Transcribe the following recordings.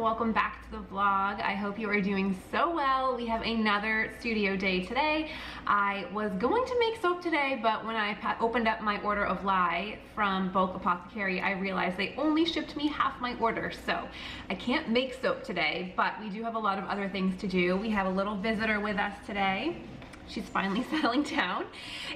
welcome back to the vlog. I hope you are doing so well. We have another studio day today. I was going to make soap today, but when I opened up my order of lye from Bulk Apothecary, I realized they only shipped me half my order, so I can't make soap today, but we do have a lot of other things to do. We have a little visitor with us today. She's finally settling down,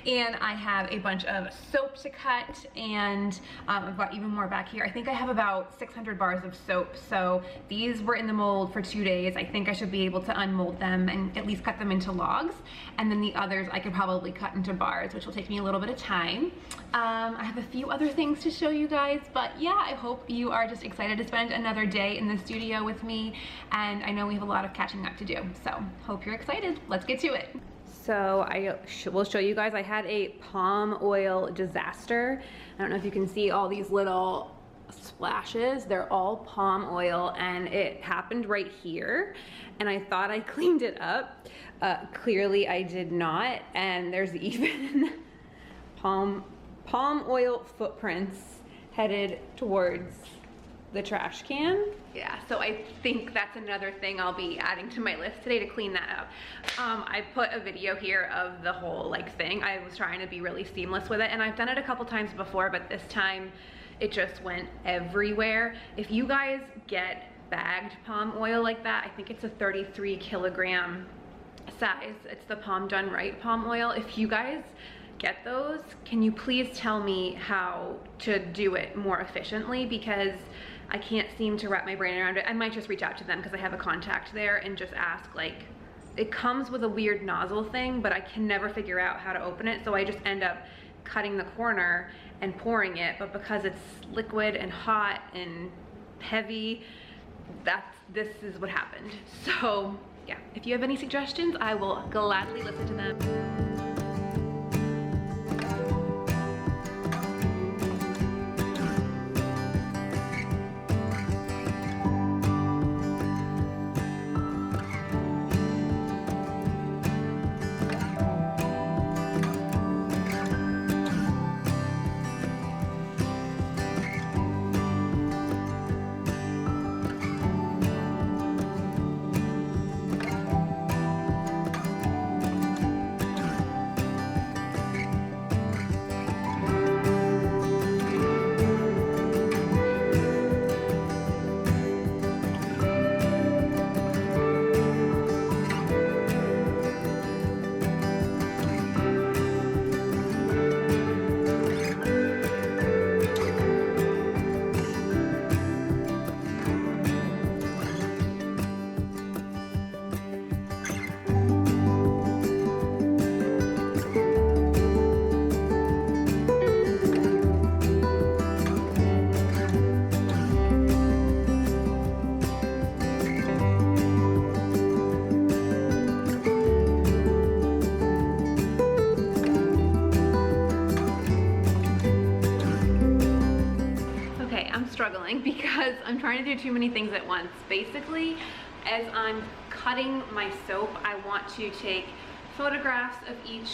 and I have a bunch of soap to cut, and I've got even more back here. I think I have about 600 bars of soap, so these were in the mold for 2 days. I think I should be able to unmold them and at least cut them into logs, and then the others I could probably cut into bars, which will take me a little bit of time. I have a few other things to show you guys, but yeah, I hope you are just excited to spend another day in the studio with me, and I know we have a lot of catching up to do, so hope you're excited. Let's get to it. So I will show you guys, I had a palm oil disaster. I don't know if you can see all these little splashes. They're all palm oil, and it happened right here. And I thought I cleaned it up. Clearly I did not. And there's even palm oil footprints headed towards the trash can. Yeah, so I think that's another thing I'll be adding to my list today to clean that up. I put a video here of the whole thing. I was trying to be really seamless with it, and I've done it a couple times before, but this time it just went everywhere. If you guys get bagged palm oil like that, I think it's a 33 kilogram size. It's the Palm Done Right palm oil. If you guys get those, can you please tell me how to do it more efficiently, because I can't seem to wrap my brain around it. I might just reach out to them because I have a contact there and just ask, it comes with a weird nozzle thing, but I can never figure out how to open it, so I just end up cutting the corner and pouring it, but because it's liquid and hot and heavy, this is what happened. So yeah, if you have any suggestions, I will gladly listen to them. Struggling because I'm trying to do too many things at once. Basically, as I'm cutting my soap, I want to take photographs of each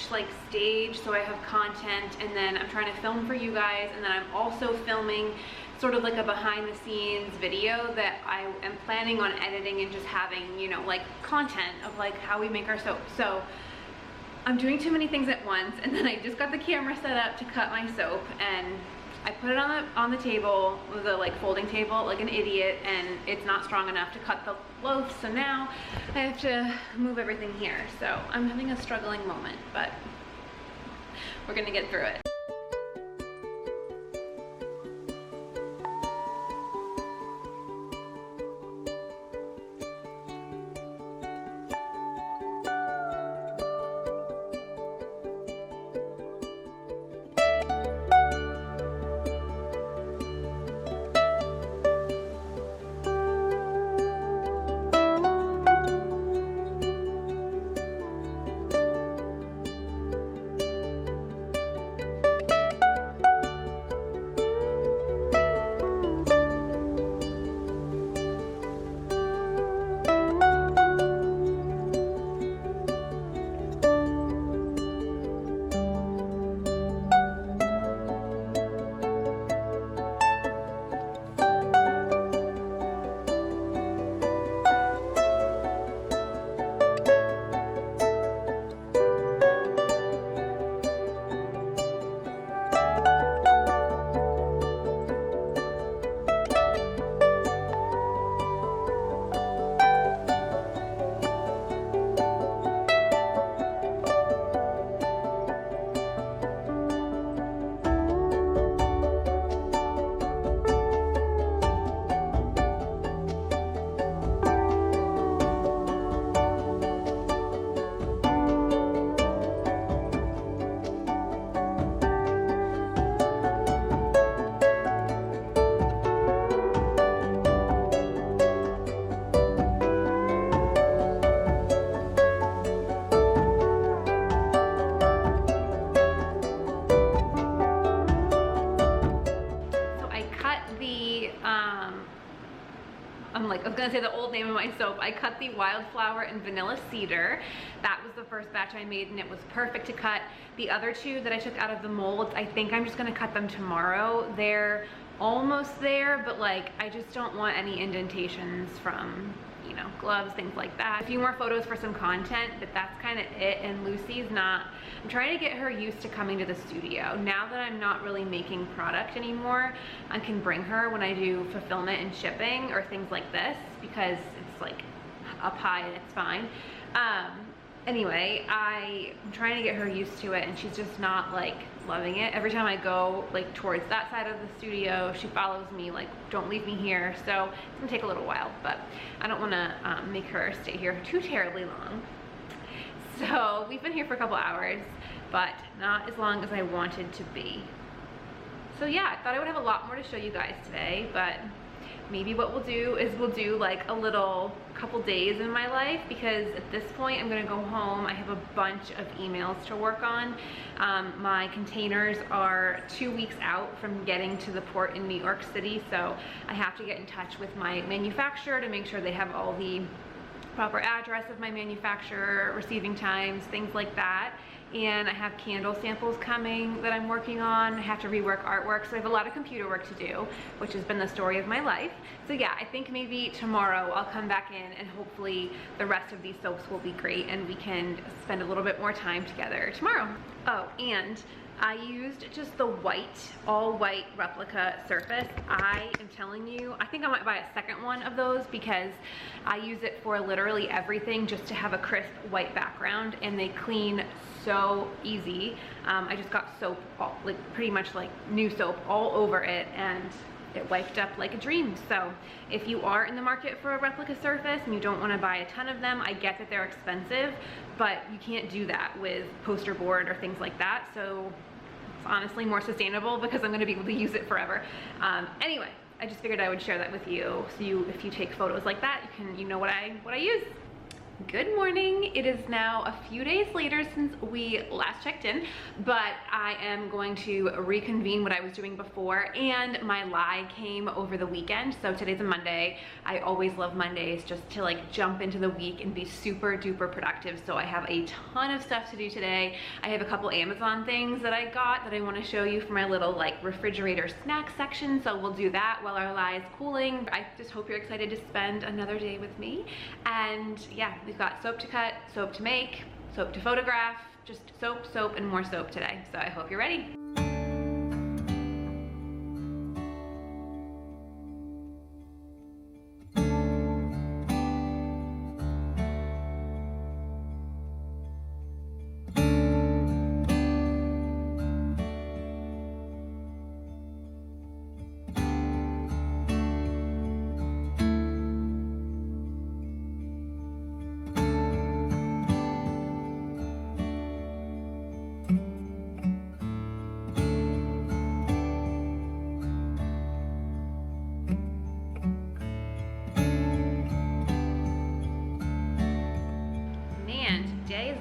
stage so I have content, and then I'm trying to film for you guys, and then I'm also filming sort of a behind the scenes video that I am planning on editing and just having, content of how we make our soap. So I'm doing too many things at once, and then I just got the camera set up to cut my soap, and I put it on the table, the folding table, like an idiot, and it's not strong enough to cut the loaf, so now I have to move everything here. So I'm having a struggling moment, but we're gonna get through it. the, I was gonna say the old name of my soap. I cut the Wildflower and Vanilla Cedar. That was the first batch I made and it was perfect to cut. The other two that I took out of the molds, I think I'm just gonna cut them tomorrow. They're almost there, but like, I just don't want any indentations from, you know, gloves, things like that. A few more photos for some content, but that's kind of it. And Lucy's not, I'm trying to get her used to coming to the studio. Now that I'm not really making product anymore, I can bring her when I do fulfillment and shipping or things like this, because it's like up high and it's fine. Anyway, I'm trying to get her used to it and she's just not like loving it. Every time I go like towards that side of the studio, she follows me like, don't leave me here. So it's gonna take a little while, but I don't wanna make her stay here too terribly long. So we've been here for a couple hours, but not as long as I wanted to be. So yeah, I thought I would have a lot more to show you guys today, but maybe what we'll do is we'll do like a little couple days in my life, because at this point I'm gonna go home. I have a bunch of emails to work on. My containers are 2 weeks out from getting to the port in New York City, so I have to get in touch with my manufacturer to make sure they have all the proper address of my manufacturer, receiving times, things like that. And I have candle samples coming that I'm working on. I have to rework artwork, so I have a lot of computer work to do, which has been the story of my life. So yeah, I think maybe tomorrow I'll come back in and hopefully the rest of these soaps will be great and we can spend a little bit more time together tomorrow. Oh, and I used just the white, all white replica surface. I am telling you, I think I might buy a second one of those because I use it for literally everything, just to have a crisp white background, and they clean so easy. I just got soap, like pretty much like new soap all over it, and it wiped up like a dream. So if you are in the market for a replica surface and you don't want to buy a ton of them, I get that they're expensive, but you can't do that with poster board or things like that. So it's honestly more sustainable because I'm going to be able to use it forever. Anyway, I just figured I would share that with you, so if you take photos like that, you know what I use. Good morning. It is now a few days later since we last checked in, but I am going to reconvene what I was doing before, and my lie came over the weekend. So today's a Monday. I always love Mondays just to like jump into the week and be super duper productive. So I have a ton of stuff to do today. I have a couple Amazon things that I got that I want to show you for my little like refrigerator snack section. So we'll do that while our lie is cooling. I just hope you're excited to spend another day with me. And yeah, we've got soap to cut, soap to make, soap to photograph, just soap, soap, and more soap today. So I hope you're ready.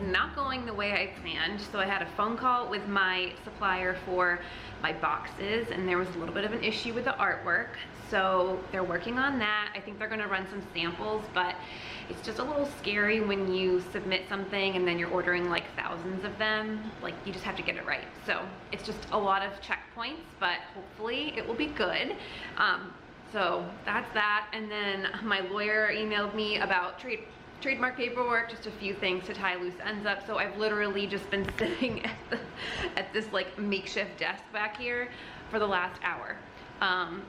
Not going the way I planned. So I had a phone call with my supplier for my boxes, and there was a little bit of an issue with the artwork. So they're working on that. I think they're gonna run some samples, but it's just a little scary when you submit something and then you're ordering like thousands of them. Like, you just have to get it right. So it's just a lot of checkpoints, but hopefully it will be good. So that's that. And then my lawyer emailed me about trademark paperwork, just a few things to tie loose ends up. So I've literally just been sitting at this like makeshift desk back here for the last hour.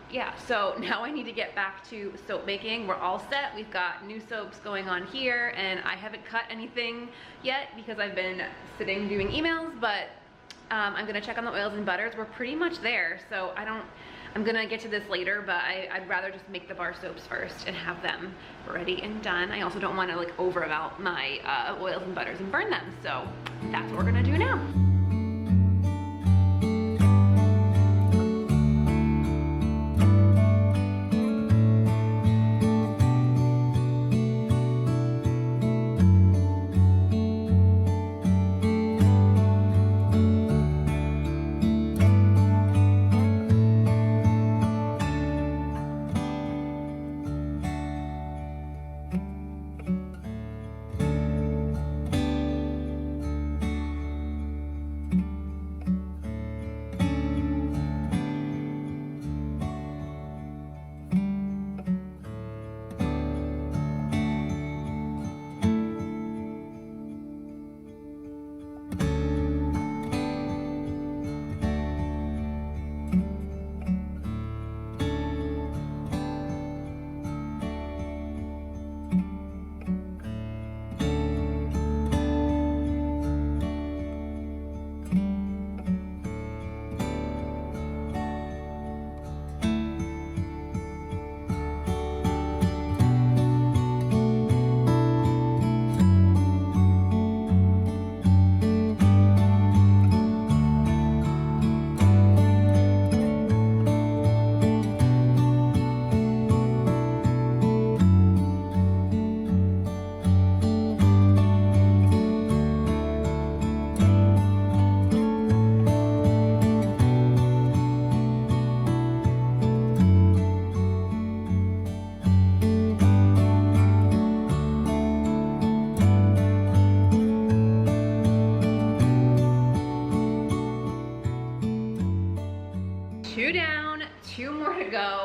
Yeah, so now I need to get back to soap making. We're all set. We've got new soaps going on here, and I haven't cut anything yet because I've been sitting doing emails, but I'm gonna check on the oils and butters. We're pretty much there, so I'm gonna get to this later, but I'd rather just make the bar soaps first and have them ready and done. I also don't wanna like over melt my oils and butters and burn them, so that's what we're gonna do now.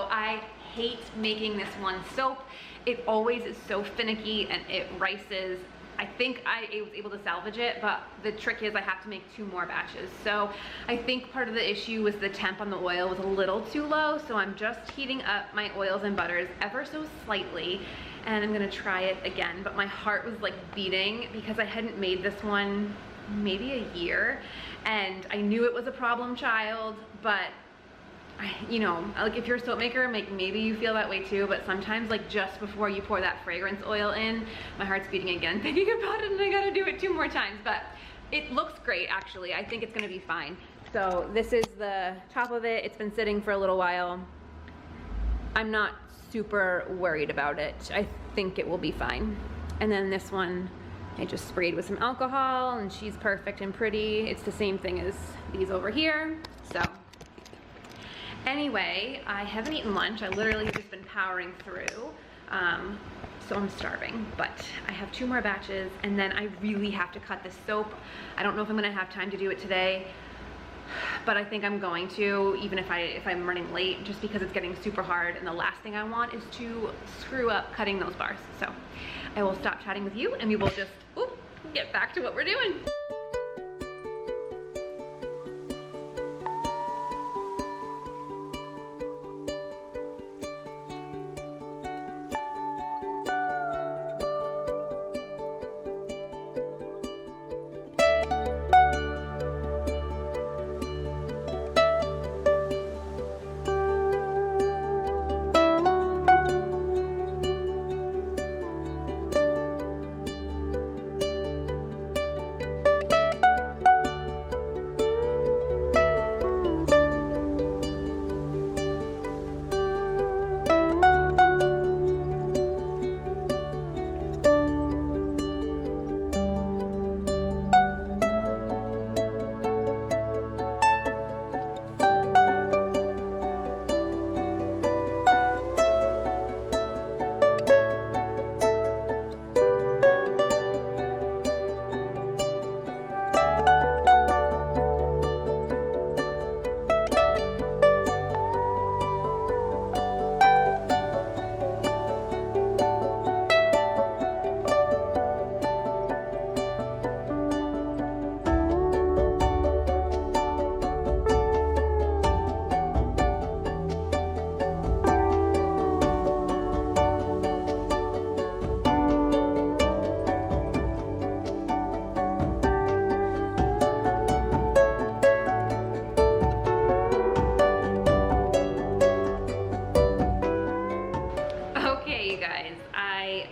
I hate making this one soap. It always is so finicky and it rices. I think I was able to salvage it, but the trick is I have to make 2 more batches. So I think part of the issue was the temp on the oil was a little too low, so I'm just heating up my oils and butters ever so slightly, and I'm gonna try it again. But my heart was like beating because I hadn't made this one maybe a year, and I knew it was a problem child, but you know, like if you're a soap maker, maybe you feel that way too, but sometimes like just before you pour that fragrance oil in, my heart's beating again thinking about it, and I gotta do it 2 more times. But it looks great, actually. I think it's gonna be fine. So this is the top of it. It's been sitting for a little while. I'm not super worried about it. I think it will be fine. And then this one, I just sprayed with some alcohol, and she's perfect and pretty. It's the same thing as these over here. So anyway, I haven't eaten lunch. I literally have just been powering through. So I'm starving, but I have 2 more batches, and then I really have to cut this soap. I don't know if I'm gonna have time to do it today, but I think I'm going to, even if I'm running late, just because it's getting super hard, and the last thing I want is to screw up cutting those bars. So I will stop chatting with you, and we will just get back to what we're doing.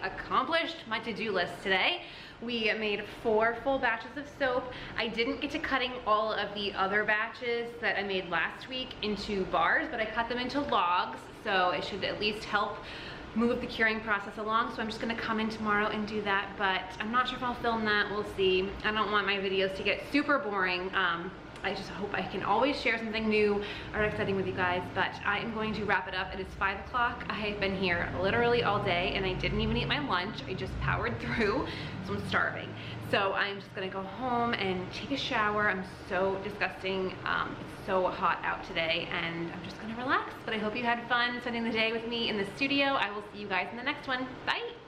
Accomplished my to-do list today. We made 4 full batches of soap. I didn't get to cutting all of the other batches that I made last week into bars, but I cut them into logs, so it should at least help move the curing process along. So I'm just gonna come in tomorrow and do that, but I'm not sure if I'll film that. We'll see. I don't want my videos to get super boring. I just hope I can always share something new or exciting with you guys, but I am going to wrap it up. It is 5 o'clock. I have been here literally all day, and I didn't even eat my lunch. I just powered through, so I'm starving. So I'm just gonna go home and take a shower. I'm so disgusting. It's so hot out today, and I'm just gonna relax. But I hope you had fun spending the day with me in the studio. I will see you guys in the next one. Bye.